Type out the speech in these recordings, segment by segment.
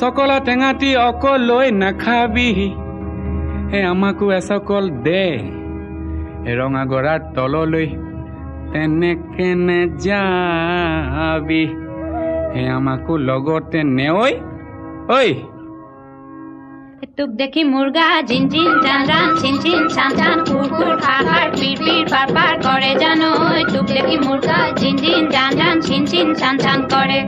সকলা টেঙাটি অকল লৈ নাখাবি আমাকো এসকল দে ৰঙা গৰাৰ তললৈ তেনেকে নেযাবি আমাকো লগতে নেঐ ঐ তোক দেখি মুৰ্গা জিন জিন জান জান চিন চিন চান চান কুৰ কুৰ খাৰ খাৰ পিৰ পিৰ পাৰ পাৰ কৰে জানো তোক দেখি মুৰ্গা জিন জিন জান জান চিন চিন চান চান কৰে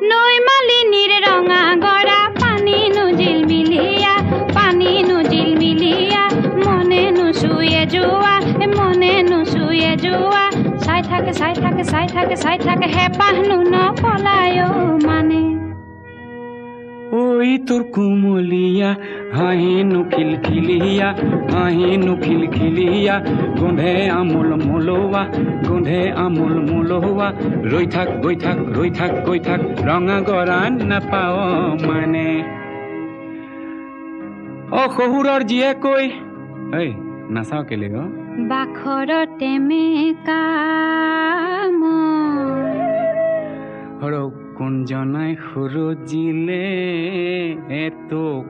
নৈ মালিনীৰ ৰঙা গৰা পানী নুজিল মিলিয়া মনে নুচুয়ে যোৱা চাই থাকে হেঁপাহনো নপলায় মানে ঐ তোৰ কুমলীয়া হাঁহিনো খিলখিলিয়া গোন্ধে আমোল মোলোৱা ৰৈ থাক গৈ থাক ৰঙা গৰা নাপাৱ মানে শহুৰৰ জীয়েকৈ ঐ নাচাও কেলে বাখৰতে মেকাম কোনজনাই সুৰজিলে তোক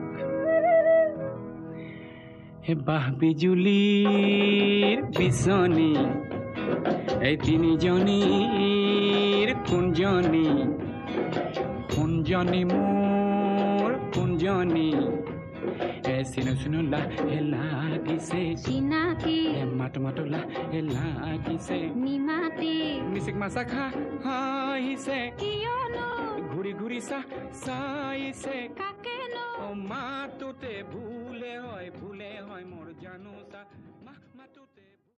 বাহ বিজুলীৰ বিচনী এই তিনিজনীৰ কোনজনী মোৰ কোনজনী চিনো লাহে লাগিছে চিনাকি মাতো লাহে লাগিছে নিমাতি মিচিক মাছাখা হাঁহিছে কিয়নো ঘূৰি চাইছে কাকেনো মাতোতে ভুলে হয় মোৰ জানো চা মাতোতে